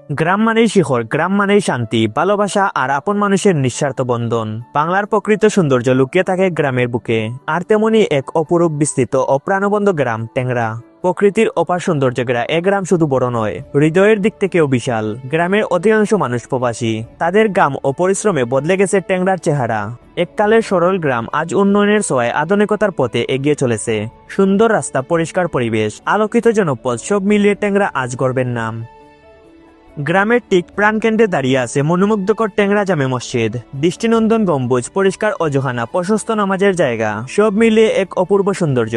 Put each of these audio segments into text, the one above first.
গ্রাম মানেই শিখর, গ্রাম মানেই শান্তি, ভালোবাসা আর আপন মানুষের নিঃস্বার্থ বন্ধন। বাংলার প্রকৃত সৌন্দর্য লুকিয়ে থাকে গ্রামের বুকে, আর তেমনি এক অপরূপ বিস্তৃত ও প্রাণবন্ত গ্রাম টেংরা। প্রকৃতির অপার সৌন্দর্য ঘেরা এ গ্রাম শুধু বড় নয়, হৃদয়ের দিক থেকেও বিশাল। গ্রামের অধিকাংশ মানুষ প্রবাসী, তাদের গাম ও পরিশ্রমে বদলে গেছে টেংরার চেহারা। এককালের সরল গ্রাম আজ উন্নয়নের ছোঁয়ায় আধুনিকতার পথে এগিয়ে চলেছে। সুন্দর রাস্তা, পরিষ্কার পরিবেশ, আলোকিত জনপদ, সব মিলিয়ে টেংরা আজ গর্বের নাম। গ্রামের ঠিক প্রাণকেন্দ্রে দাঁড়িয়ে আছে মনোমুগ্ধকর টেংরা জামে মসজিদ। দৃষ্টিনন্দন গম্বুজ, পরিষ্কার অজহানা, প্রশস্ত নামাজের জায়গা, সব মিলিয়ে এক অপূর্ব সৌন্দর্য।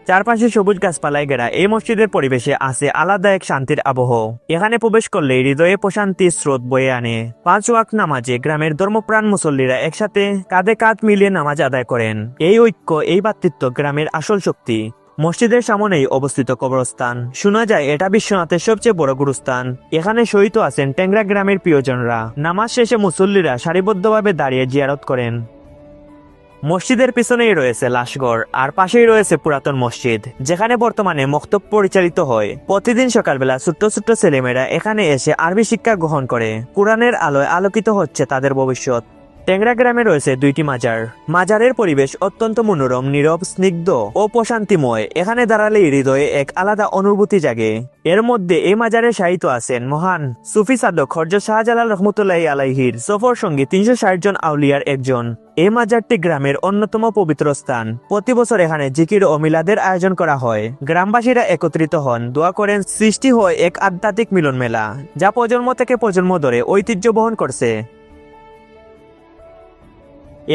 চারপাশে সবুজ গাছপালায় ঘেরা এই মসজিদের পরিবেশে আছে আলাদা এক শান্তির আবহ। এখানে প্রবেশ করলে হৃদয়ে প্রশান্তির স্রোত বয়ে আনে। 5 ওয়াক্ত নামাজে গ্রামের ধর্মপ্রাণ মুসল্লিরা একসাথে কাঁধে কাঁধ মিলিয়ে নামাজ আদায় করেন। এই ঐক্য, এই ভ্রাতৃত্ব গ্রামের আসল শক্তি। মসজিদের সামনেই অবস্থিত কবরস্থান, শোনা যায় এটা বিশ্বনাথের সবচেয়ে বড় গুরুস্থান। এখানে শহীদ আছেন টেংরা গ্রামের প্রিয়জনরা। নামাজ শেষে মুসল্লিরা সারিবদ্ধভাবে দাঁড়িয়ে জিয়ারত করেন। মসজিদের পিছনেই রয়েছে লাশঘর, আর পাশেই রয়েছে পুরাতন মসজিদ, যেখানে বর্তমানে মক্তব পরিচালিত হয়। প্রতিদিন সকালবেলা ছোট্ট ছোট্ট ছেলেমেয়েরা এখানে এসে আরবি শিক্ষা গ্রহণ করে। কোরআনের আলোয় আলোকিত হচ্ছে তাদের ভবিষ্যৎ। টেংরা গ্রামে রয়েছে 2টি মাজার। মাজারের পরিবেশ অত্যন্ত মনোরম, নীরব, স্নিগ্ধ ও প্রশান্তিময়। এখানে দাঁড়ালে হৃদয়ে এক আলাদা অনুভূতি জাগে। এর মধ্যে এই মাজারে শায়িত আছেন মহান সুফি সাধক হযরত শাহজালাল রহমতুল্লাহি আলাইহির সফর সঙ্গী 360 জন আউলিয়ার একজন। এই মাজারটি গ্রামের অন্যতম পবিত্র স্থান। প্রতি বছর এখানে জিকির ও মিলাদের আয়োজন করা হয়। গ্রামবাসীরা একত্রিত হন, দোয়া করেন, সৃষ্টি হয় এক আধ্যাত্মিক মিলন মেলা, যা প্রজন্ম থেকে প্রজন্ম ধরে ঐতিহ্য বহন করছে।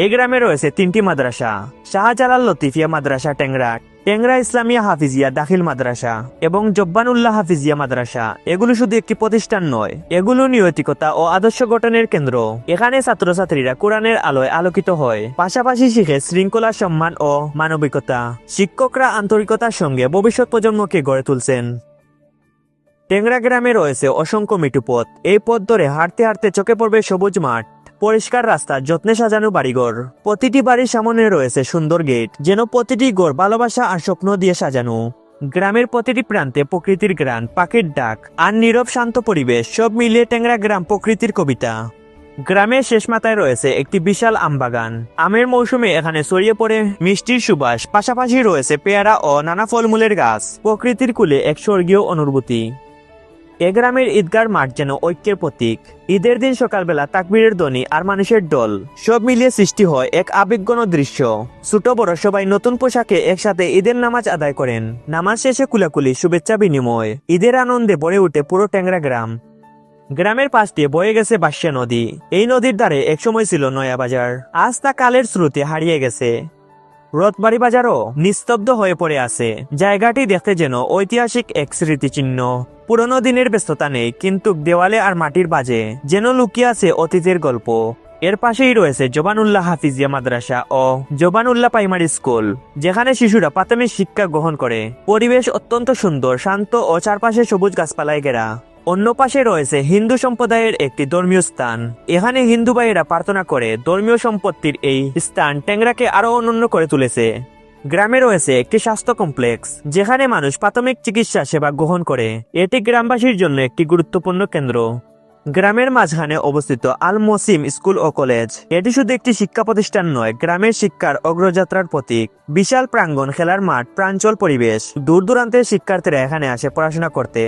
এই গ্রামে রয়েছে 3টি মাদ্রাসা: শাহজালাল লতিফিয়া মাদ্রাসা টেংরা, টেংরা ইসলামিয়া হাফিজিয়া দাখিল মাদ্রাসা এবং জব্বানুল্লাহ হাফিজিয়া মাদ্রাসা। এগুলো শুধু একটি প্রতিষ্ঠান নয়, এগুলো নৈতিকতা ও আদর্শ গঠনের কেন্দ্র। এখানে ছাত্রছাত্রীরা কোরআনের আলোয় আলোকিত হয়, পাশাপাশি শিখে শৃঙ্খলা, সম্মান ও মানবিকতা। শিক্ষকরা আন্তরিকতার সঙ্গে ভবিষ্যৎ প্রজন্মকে গড়ে তুলছেন। টেংরা গ্রামে রয়েছে অসংখ্য মিঠু পথ। এই পথ ধরে হাঁটতে হাঁটতে চোখে পড়বে সবুজ মাঠ, পরিষ্কার রাস্তা, যত্নে সাজানো বাড়িঘর। প্রতিটি বাড়ির সামনে রয়েছে সুন্দর গেট, যেন প্রতিটি ঘর ভালোবাসা আর স্বপ্ন দিয়ে সাজানো। গ্রামের প্রতিটি প্রান্তে প্রকৃতির গান, পাখির ডাক আর নীরব শান্ত পরিবেশ, সব মিলিয়ে টেংরা গ্রাম প্রকৃতির কবিতা। গ্রামের শেষ মাথায় রয়েছে একটি বিশাল আমবাগান। আমের মৌসুমে এখানে ছড়িয়ে পড়ে মিষ্টির সুবাস, পাশাপাশি রয়েছে পেয়ারা ও নানা ফলমূলের গাছ। প্রকৃতির কুলে এক স্বর্গীয় অনুভূতি। এ গ্রামের ঈদগার মাঠ যেন ঐক্যের প্রতীক। ঈদের দিন সকালবেলা তাকবীরের ধ্বনি আর মানুষের দল, সব মিলিয়ে সৃষ্টি হয় এক আবেগঘন দৃশ্য। ছোট বড় সবাই নতুন পোশাকে একসাথে ঈদের নামাজ আদায় করেন। নামাজ শেষে কুলাকুলি, শুভেচ্ছা বিনিময়। ঈদের আনন্দে ভরে ওঠে পুরো টেংরা গ্রাম। গ্রামের পাশ দিয়ে বয়ে গেছে বাঁশিয়া নদী। এই নদীর ধারে একসময় ছিল নয়া বাজার, আজ তা কালের স্রোতে হারিয়ে গেছে। রথবাড়ি বাজারও নিস্তব্ধ হয়ে পড়ে আছে। জায়গাটি দেখতে যেন ঐতিহাসিক এক স্মৃতিচিহ্ন। পুরনো দিনের ব্যস্ততা নেই, কিন্তু দেওয়ালে আর মাটির বাজে যেন লুকিয়ে আছে অতীতের গল্প। এর পাশেই রয়েছে জবানুল্লাহ হাফিজিয়া মাদ্রাসা ও জবানুল্লাহ প্রাইমারি স্কুল, যেখানে শিশুরা প্রাথমিক শিক্ষা গ্রহণ করে। পরিবেশ অত্যন্ত সুন্দর, শান্ত ও চারপাশে সবুজ গাছপালায় ঘেরা। অন্য পাশে রয়েছে হিন্দু সম্প্রদায়ের একটি ধর্মীয় স্থান। এখানে হিন্দু ভাইয়েরা প্রার্থনা করে। ধর্মীয় সম্পত্তির এই স্থান টেংরাকে আরো অনন্য করে তুলেছে। গ্রামে রয়েছে একটি স্বাস্থ্য কমপ্লেক্স, যেখানে মানুষ প্রাথমিক চিকিৎসা সেবা গ্রহণ করে। এটি গ্রামবাসীর জন্য একটি গুরুত্বপূর্ণ কেন্দ্র। গ্রামের মাঝখানে অবস্থিত আল মসিম স্কুল ও কলেজ। এটি শুধু একটি শিক্ষা প্রতিষ্ঠান নয়, গ্রামের শিক্ষার অগ্রযাত্রার প্রতীক। বিশাল প্রাঙ্গণ, খেলার মাঠ, প্রাঞ্চল পরিবেশ। দূর দূরান্তের শিক্ষার্থীরা এখানে আসে পড়াশোনা করতে।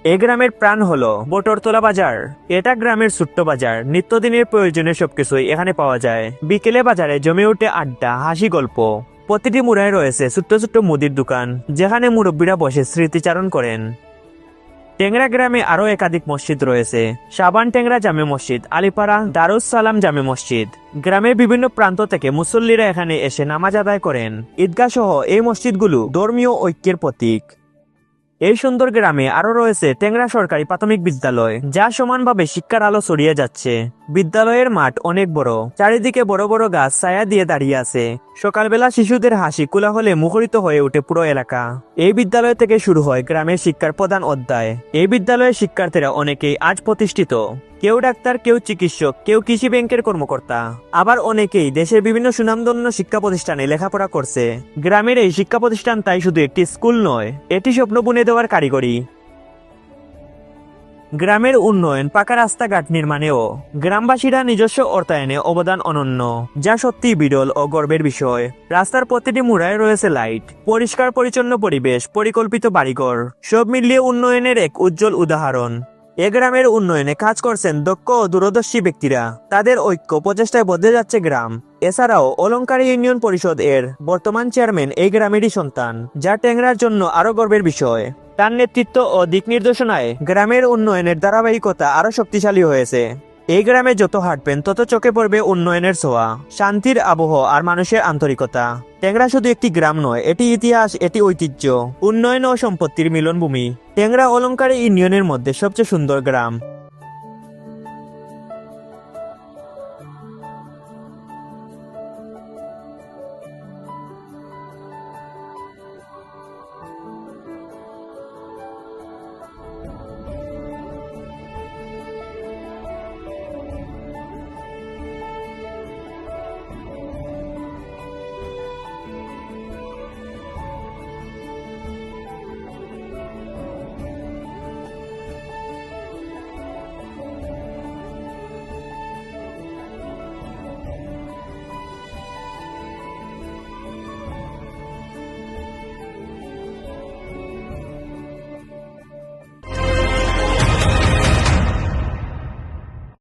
এ গ্রামের প্রাণ হলো বটরতলা বাজার। এটা গ্রামের ছোট্ট বাজার, নিত্যদিনের প্রয়োজনীয় সবকিছুই এখানে পাওয়া যায়। বিকেলে বাজারে জমে ওঠে আড্ডা, হাসি, গল্প। প্রতিটি মুড়ায় রয়েছে ছোট্ট ছোট্ট মুদির দোকান, যেখানে মুরব্বীরা বসে স্মৃতিচারণ করেন। টেংরা গ্রামে আরো একাধিক মসজিদ রয়েছে: সাবান টেংরা জামে মসজিদ, আলিপাড়া দারুস সালাম জামে মসজিদ। গ্রামের বিভিন্ন প্রান্ত থেকে মুসল্লিরা এখানে এসে নামাজ আদায় করেন। ঈদগাহ সহ এই মসজিদগুলো ধর্মীয় ঐক্যের প্রতীক। এই সুন্দর গ্রামে আরো রয়েছে টেংরা সরকারি প্রাথমিক বিদ্যালয়, যা সমানভাবে শিক্ষার আলো ছড়িয়ে যাচ্ছে। বিদ্যালয়ের মাঠ অনেক বড়, চারিদিকে বড় বড় গাছ ছায়া দিয়ে দাঁড়িয়ে আছে। সকালবেলা শিশুদের হাসি কোলাহলে মুখরিত হয়ে ওঠে পুরো এলাকা। এই বিদ্যালয় থেকে শুরু হয় গ্রামের শিক্ষার প্রধান অধ্যায়। এই বিদ্যালয়ের শিক্ষার্থীরা অনেকেই আজ প্রতিষ্ঠিত। কেউ ডাক্তার, কেউ চিকিৎসক, কেউ কৃষি ব্যাংকের কর্মকর্তা, আবার অনেকেই দেশের বিভিন্ন সুনামধন্য শিক্ষা প্রতিষ্ঠানে লেখাপড়া করছে। গ্রামের এই শিক্ষা প্রতিষ্ঠান তাই শুধু একটি স্কুল নয়, এটি স্বপ্ন বুনে দেওয়ার কারিগরি। গ্রামের উন্নয়ন, পাকা রাস্তাঘাট নির্মাণেও গ্রামবাসীরা নিজস্ব অর্থায়নে অবদান অনন্য, যা সত্যি বিরল ও গর্বের বিষয়। রাস্তার প্রতিটি মুড়ায় রয়েছে লাইট, পরিষ্কার পরিচ্ছন্ন পরিবেশ, পরিকল্পিত বাড়িঘর, সব মিলিয়ে উন্নয়নের এক উজ্জ্বল উদাহরণ। এ গ্রামের উন্নয়নে কাজ করছেন দক্ষ ও দূরদর্শী ব্যক্তিরা। তাদের ঐক্য প্রচেষ্টায় বদলে যাচ্ছে গ্রাম। এছাড়াও অলংকারী ইউনিয়ন পরিষদ এর বর্তমান চেয়ারম্যান এই গ্রামেরই সন্তান, যা টেংরার জন্য আরো গর্বের বিষয়। তার নেতৃত্ব ও দিক নির্দেশনায় গ্রামের উন্নয়নের ধারাবাহিকতা আরো শক্তিশালী হয়েছে। এই গ্রামে যত হাঁটবেন তত চোখে পড়বে উন্নয়নের ছোঁয়া, শান্তির আবহ আর মানুষের আন্তরিকতা। টেংরা শুধু একটি গ্রাম নয়, এটি ইতিহাস, এটি ঐতিহ্য, উন্নয়ন ও সম্পত্তির মিলনভূমি। টেংরা অলংকারী ইউনিয়নের মধ্যে সবচেয়ে সুন্দর গ্রাম।